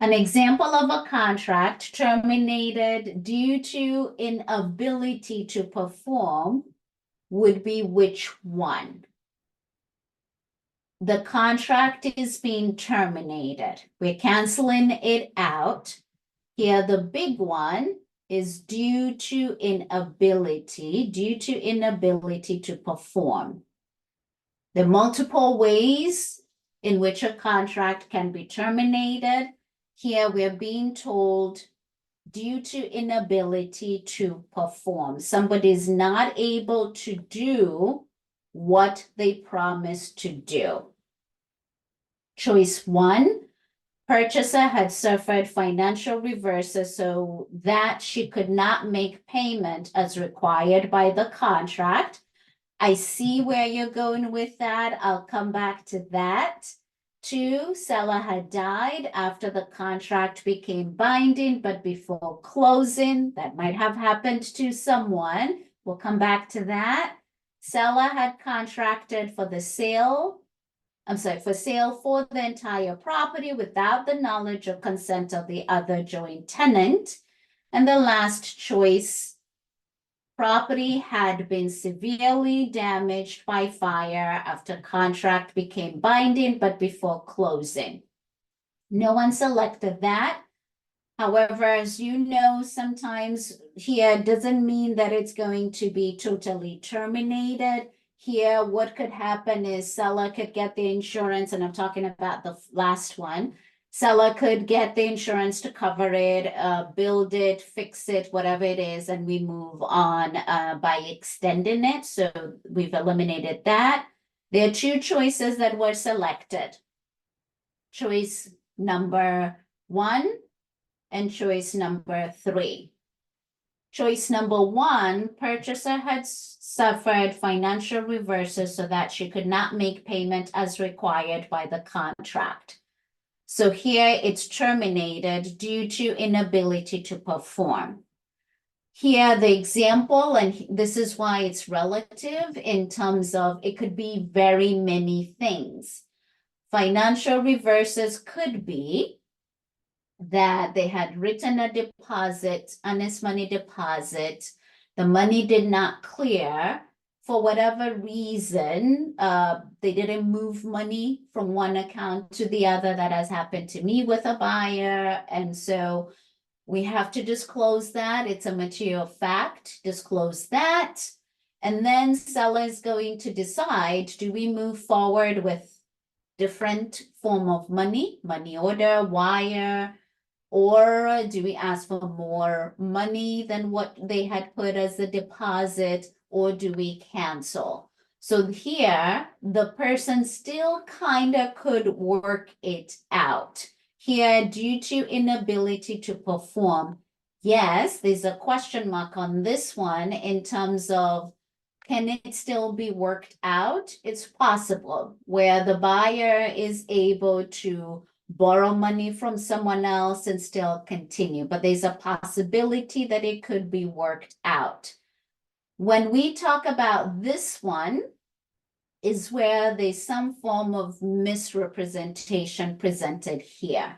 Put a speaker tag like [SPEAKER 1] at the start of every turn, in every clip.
[SPEAKER 1] An example of a contract terminated due to inability to perform would be which one? The contract is being terminated. We're canceling it out. Here, the big one is due to inability to perform. There are multiple ways in which a contract can be terminated. Here, we're being told due to inability to perform. Somebody's not able to do what they promised to do. Choice 1, purchaser had suffered financial reverses so that she could not make payment as required by the contract. I see where you're going with that. I'll come back to that. 2, seller had died after the contract became binding, but before closing. That might have happened to someone. We'll come back to that. Seller had contracted for sale for the entire property without the knowledge or consent of the other joint tenant. And the last choice, property had been severely damaged by fire after contract became binding, but before closing. No one selected that. However, as you know, sometimes here doesn't mean that it's going to be totally terminated. Here, what could happen is seller could get the insurance, and I'm talking about the last one. Seller could get the insurance to cover it, build it, fix it, whatever it is, and we move on by extending it. So we've eliminated that. There are 2 choices that were selected. Choice number 1 and choice number 3. Choice number 1, purchaser had suffered financial reverses so that she could not make payment as required by the contract. So here it's terminated due to inability to perform. Here the example, and this is why it's relative in terms of it could be very many things. Financial reverses could be that they had written a deposit, honest money deposit, the money did not clear for whatever reason. They didn't move money from one account to the other. That has happened to me with a buyer, and so we have to disclose that. It's a material fact. Disclose that, and then seller is going to decide: do we move forward with different form of money order, wire, or do we ask for more money than what they had put as a deposit, or do we cancel? So here, the person still kind of could work it out. Here, due to inability to perform, yes, there's a question mark on this one in terms of, can it still be worked out? It's possible where the buyer is able to borrow money from someone else and still continue, but there's a possibility that it could be worked out. When we talk about this one, is where there's some form of misrepresentation presented here.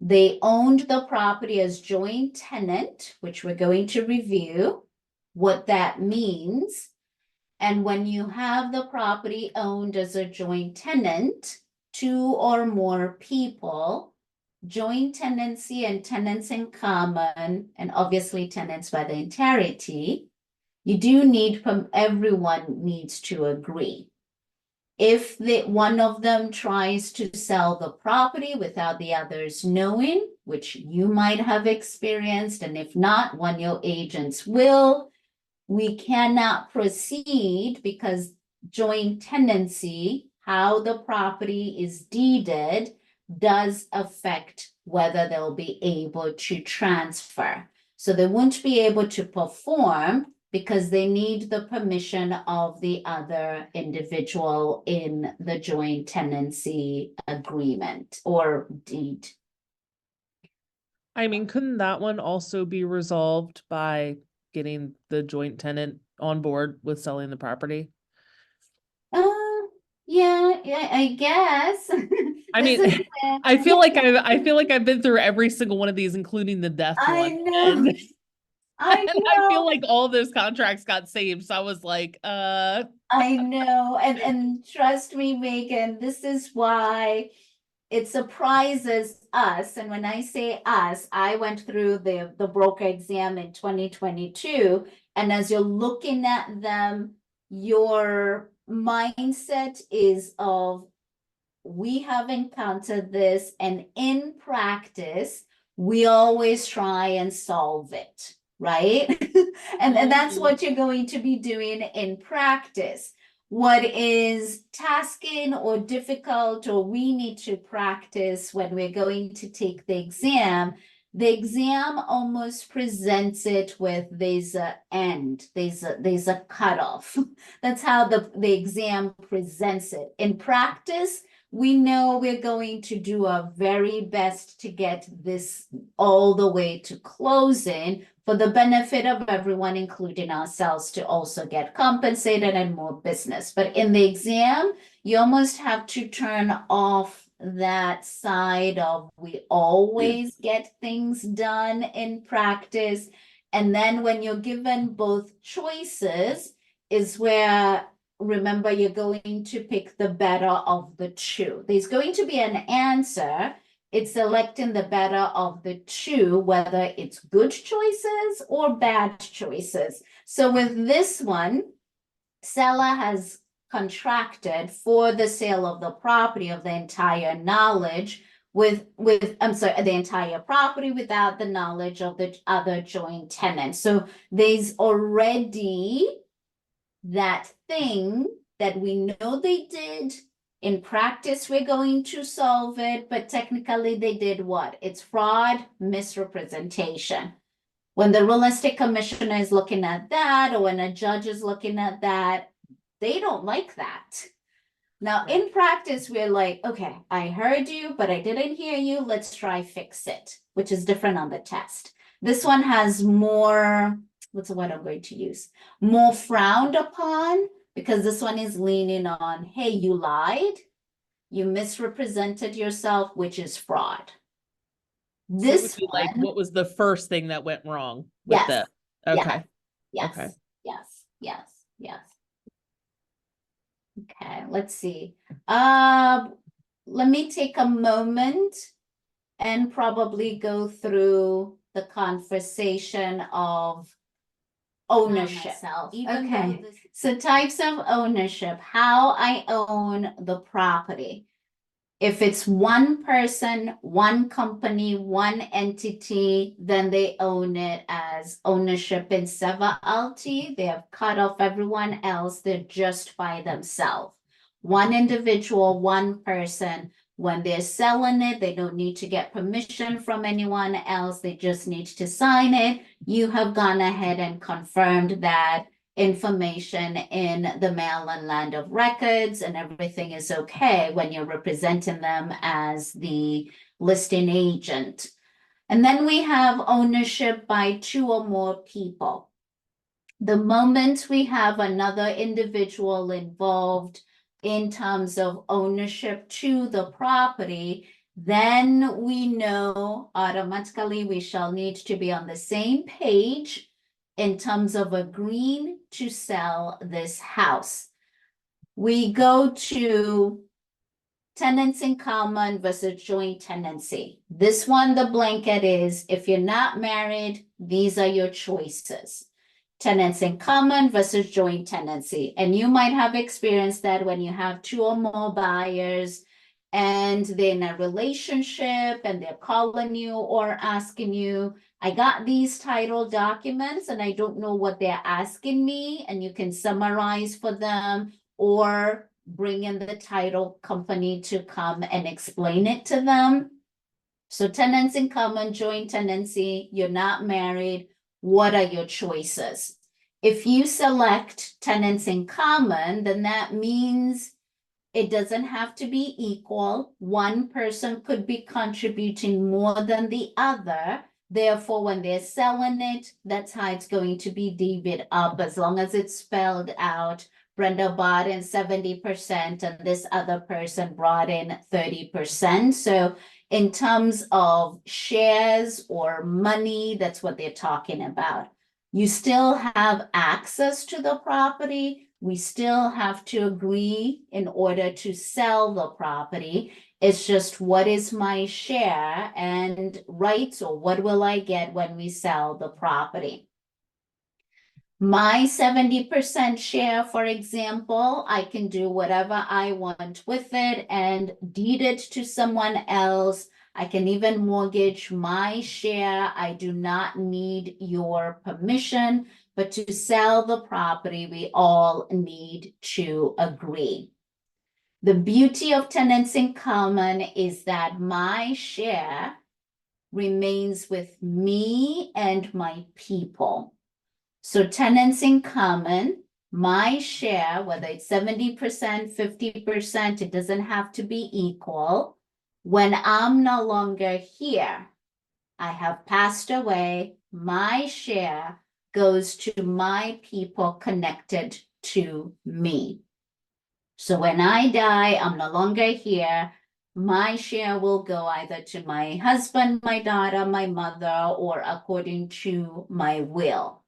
[SPEAKER 1] They owned the property as joint tenant, which we're going to review what that means. And when you have the property owned as a joint tenant, 2 or more people, joint tenancy and tenants in common, and obviously tenants by the entirety, you do need, everyone needs to agree. If one of them tries to sell the property without the others knowing, which you might have experienced, and if not, one of your agents will, we cannot proceed because joint tenancy, how the property is deeded, does affect whether they'll be able to transfer. So they won't be able to perform because they need the permission of the other individual in the joint tenancy agreement or deed.
[SPEAKER 2] I mean, couldn't that one also be resolved by getting the joint tenant on board with selling the property?
[SPEAKER 1] Yeah, yeah, I guess.
[SPEAKER 2] I
[SPEAKER 1] This
[SPEAKER 2] mean,
[SPEAKER 1] is where-
[SPEAKER 2] I feel like I've been through every single one of these, including the death
[SPEAKER 1] I
[SPEAKER 2] one.
[SPEAKER 1] know, I
[SPEAKER 2] And I feel
[SPEAKER 1] know,
[SPEAKER 2] like all those contracts got saved. So I was like,
[SPEAKER 1] I know. And trust me, Megan, this is why it surprises us. And when I say us, I went through the broker exam in 2022. And as you're looking at them, your mindset is of, we have encountered this, and in practice, we always try and solve it, right? And that's what you're going to be doing in practice. What is tasking or difficult, or we need to practice when we're going to take the exam almost presents it with there's a end, there's a cutoff. That's how the exam presents it. In practice, we know we're going to do our very best to get this all the way to closing for the benefit of everyone, including ourselves, to also get compensated and more business. But in the exam, you almost have to turn off that side of, we always get things done in practice. And then when you're given both choices is where, remember, you're going to pick the better of the two. There's going to be an answer. It's selecting the better of the two, whether it's good choices or bad choices. So with this one, seller has contracted for the sale of the property of the entire knowledge with I'm sorry, the entire property without the knowledge of the other joint tenants. So there's already that thing that we know they did. In practice, we're going to solve it, but technically they did what? It's fraud, misrepresentation. When the real estate commissioner is looking at that, or when a judge is looking at that, they don't like that. Now, in practice, we're like, okay, I heard you, but I didn't hear you. Let's try fix it, which is different on the test. This one has more, what's the word I'm going to use? More frowned upon, because this one is leaning on, hey, you lied, you misrepresented yourself, which is fraud.
[SPEAKER 2] so it would
[SPEAKER 1] This
[SPEAKER 2] be like,
[SPEAKER 1] one,
[SPEAKER 2] what was the first thing that went wrong with
[SPEAKER 1] yes,
[SPEAKER 2] the,
[SPEAKER 1] yes,
[SPEAKER 2] okay.
[SPEAKER 1] yes,
[SPEAKER 2] Okay.
[SPEAKER 1] yes. Okay, let's see. Let me take a moment and probably go through the conversation of ownership. Okay, so types of ownership, how I own the property. If it's one person, one company, one entity, then they own it as ownership in Severalty. They have cut off everyone else. They're just by themselves. One individual, one person. When they're selling it, they don't need to get permission from anyone else. They just need to sign it. You have gone ahead and confirmed that information in the Maryland Land of Records, and everything is okay when you're representing them as the listing agent. And then we have ownership by two or more people. The moment we have another individual involved in terms of ownership to the property, then we know automatically we shall need to be on the same page in terms of agreeing to sell this house. We go to tenants in common versus joint tenancy. This one, the blanket is, if you're not married, these are your choices. Tenants in common versus joint tenancy. And you might have experienced that when you have two or more buyers and they're in a relationship and they're calling you or asking you, I got these title documents and I don't know what they're asking me, and you can summarize for them or bring in the title company to come and explain it to them. So tenants in common, joint tenancy, you're not married, what are your choices? If you select tenants in common, then that means it doesn't have to be equal. One person could be contributing more than the other. Therefore, when they're selling it, that's how it's going to be divvied up, as long as it's spelled out Brenda brought in 70% and this other person brought in 30%. So in terms of shares or money, that's what they're talking about. You still have access to the property. We still have to agree in order to sell the property. It's just what is my share and rights, or what will I get when we sell the property? My 70% share, for example, I can do whatever I want with it and deed it to someone else. I can even mortgage my share. I do not need your permission, but to sell the property, we all need to agree. The beauty of tenants in common is that my share remains with me and my people. So tenants in common, my share, whether it's 70%, 50%, it doesn't have to be equal. When I'm no longer here, I have passed away, my share goes to my people connected to me. So when I die, I'm no longer here. My share will go either to my husband, my daughter, my mother, or according to my will.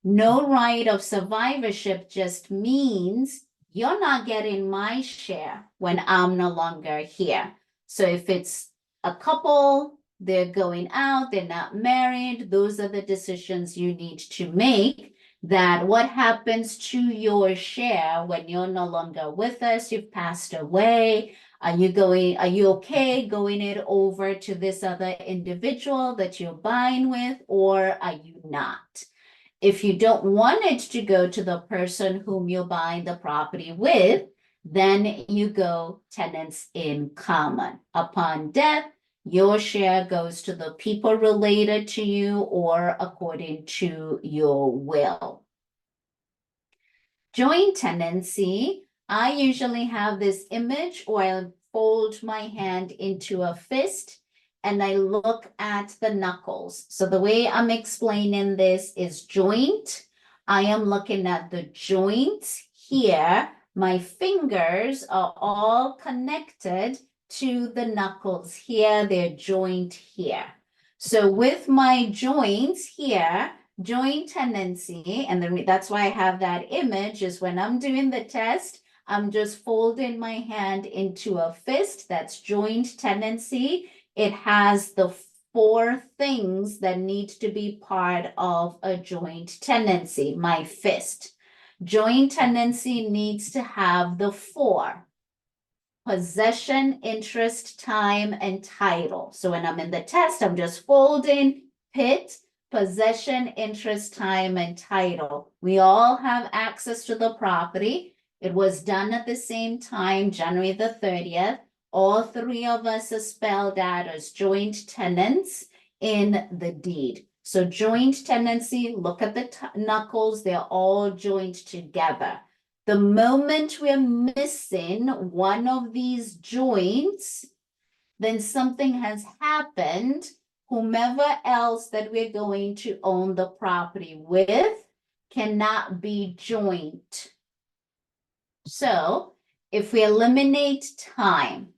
[SPEAKER 1] No right of survivorship just means you're not getting my share when I'm no longer here. So if it's a couple, they're going out, they're not married, those are the decisions you need to make. That what happens to your share when you're no longer with us, you've passed away. Are you okay going it over to this other individual that you're buying with, or are you not? If you don't want it to go to the person whom you're buying the property with, then you go tenants in common. Upon death, your share goes to the people related to you or according to your will. Joint tenancy, I usually have this image, or I'll fold my hand into a fist and I look at the knuckles. So the way I'm explaining this is joint. I am looking at the joints here. My fingers are all connected to the knuckles here. They're joint here. So with my joints here, joint tenancy, and that's why I have that image, is when I'm doing the test, I'm just folding my hand into a fist. That's joint tenancy. It has the 4 things that need to be part of a joint tenancy, my fist. Joint tenancy needs to have the 4: possession, interest, time, and title. So when I'm in the test, I'm just folding PIT, possession, interest, time, and title. We all have access to the property. It was done at the same time, January the 30th. All 3 of us are spelled out as joint tenants in the deed. So joint tenancy, look at the knuckles, they're all joined together. The moment we're missing one of these joints, then something has happened. Whomever else that we're going to own the property with cannot be joint. So if we eliminate time,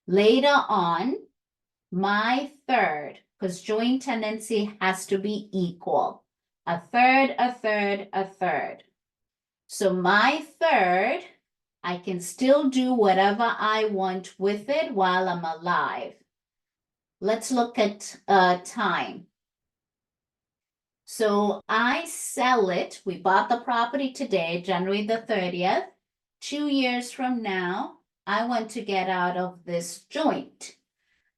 [SPEAKER 1] later on, my third, because joint tenancy has to be equal, a third, a third, a third. So my third, I can still do whatever I want with it while I'm alive. Let's look at time. So I sell it. We bought the property today, January the 30th. 2 years from now, I want to get out of this joint.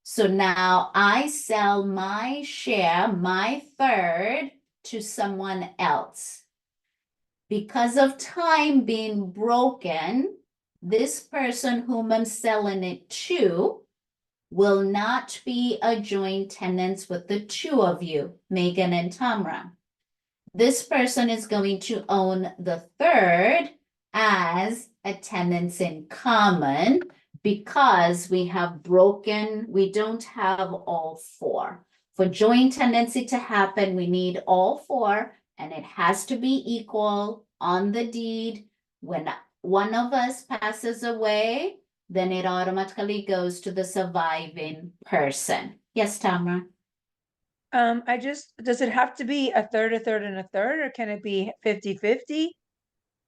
[SPEAKER 1] So now I sell my share, my third, to someone else. Because of time being broken, this person whom I'm selling it to will not be a joint tenant with the 2 of you, Megan and Tamra. This person is going to own the third as a tenants in common because we don't have all 4. For joint tenancy to happen, we need all 4, and it has to be equal on the deed. When one of us passes away, then it automatically goes to the surviving person. Yes, Tamara?
[SPEAKER 3] Does it have to be a third, and a third, or can it be 50-50?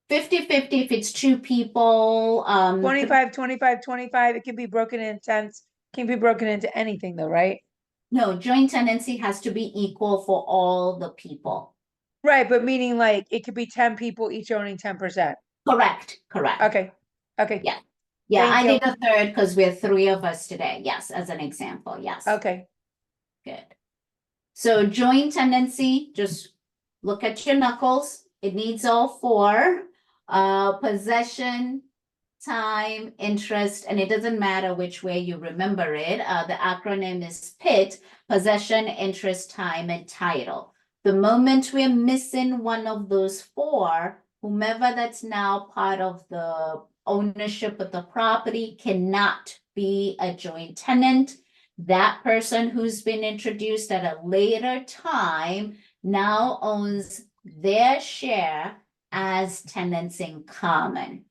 [SPEAKER 1] 50-50 if it's two people.
[SPEAKER 3] 25, 25, 25, it can be broken in tenths, can be broken into anything though, right?
[SPEAKER 1] No, joint tenancy has to be equal for all the people.
[SPEAKER 3] Right, but meaning like it could be 10 people each owning 10%.
[SPEAKER 1] Correct, correct.
[SPEAKER 3] Okay, okay.
[SPEAKER 1] Yeah. Yeah,
[SPEAKER 3] Thank
[SPEAKER 1] I
[SPEAKER 3] you.
[SPEAKER 1] did a third because we're three of us today. Yes, as an example. Yes.
[SPEAKER 3] Okay,
[SPEAKER 1] Good. So joint tenancy, just look at your knuckles. It needs all four. Possession, time, interest, and it doesn't matter which way you remember it. The acronym is PIT, possession, interest, time, and title. The moment we're missing one of those four, whomever that's now part of the ownership of the property cannot be a joint tenant. That person who's been introduced at a later time now owns their share as tenants in common.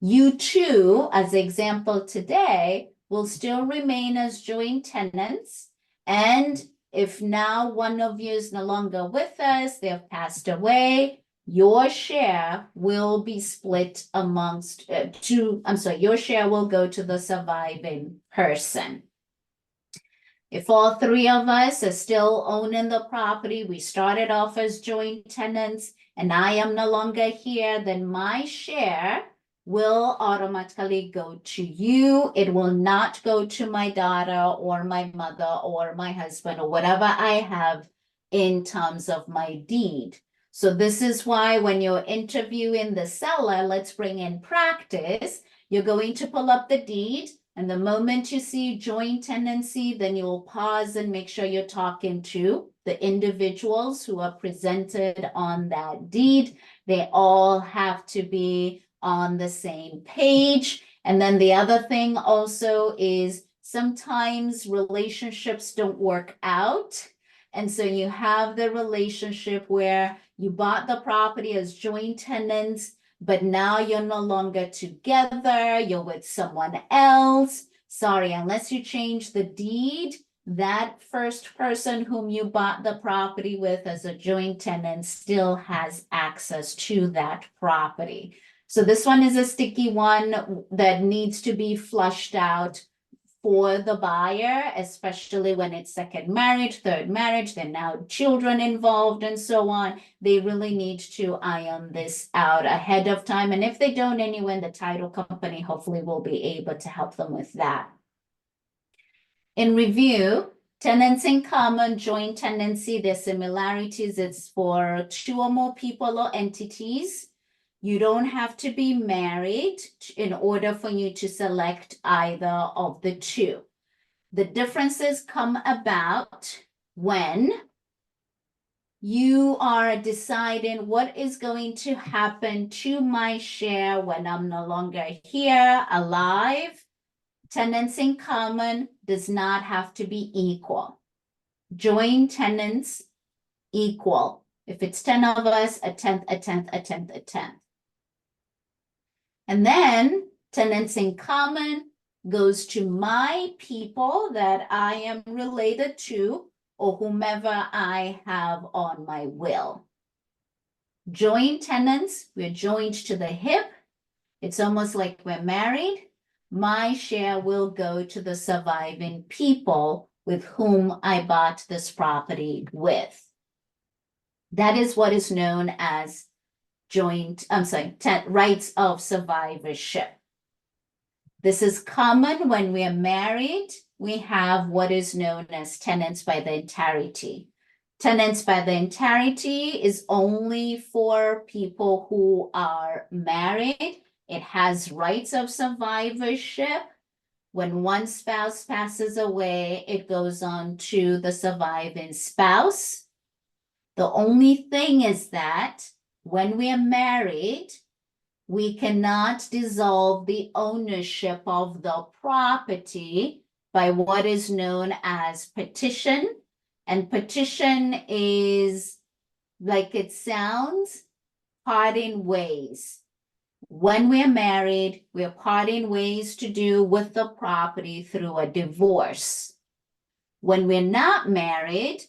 [SPEAKER 1] You two, as example today, will still remain as joint tenants. And if now one of you is no longer with us, they've passed away, your share will be split amongst your share will go to the surviving person. If all three of us are still owning the property, we started off as joint tenants, and I am no longer here, then my share will automatically go to you. It will not go to my daughter or my mother or my husband or whatever I have in terms of my deed. So this is why when you're interviewing the seller, let's bring in practice, you're going to pull up the deed. And the moment you see joint tenancy, then you'll pause and make sure you're talking to the individuals who are presented on that deed. They all have to be on the same page. And then the other thing also is sometimes relationships don't work out. And so you have the relationship where you bought the property as joint tenants, but now you're no longer together, you're with someone else. Sorry, unless you change the deed, that first person whom you bought the property with as a joint tenant still has access to that property. So this one is a sticky one that needs to be flushed out for the buyer, especially when it's second marriage, third marriage, then now children involved and so on. They really need to iron this out ahead of time. And if they don't anyway, the title company hopefully will be able to help them with that. In review, tenants in common, joint tenancy, their similarities, it's for two or more people or entities. You don't have to be married in order for you to select either of the two. The differences come about when you are deciding what is going to happen to my share when I'm no longer here, alive. Tenants in common does not have to be equal. Joint tenants equal. If it's 10 of us, a tenth, a tenth, a tenth, a tenth. And then tenants in common goes to my people that I am related to or whomever I have on my will. Joint tenants, we're joined to the hip. It's almost like we're married. My share will go to the surviving people with whom I bought this property with. That is what is known as rights of survivorship. This is common when we are married. We have what is known as tenants by the entirety. Tenants by the entirety is only for people who are married. It has rights of survivorship. When one spouse passes away, it goes on to the surviving spouse. The only thing is that when we are married, we cannot dissolve the ownership of the property by what is known as petition. And petition is, like it sounds, parting ways. When we're married, we're parting ways to do with the property through a divorce. When we're not married,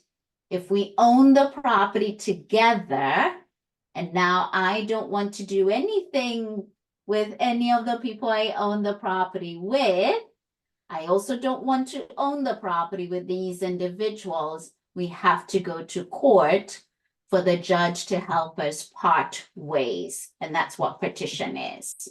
[SPEAKER 1] if we own the property together, and now I don't want to do anything with any of the people I own the property with, I also don't want to own the property with these individuals. We have to go to court for the judge to help us part ways. And that's what petition is.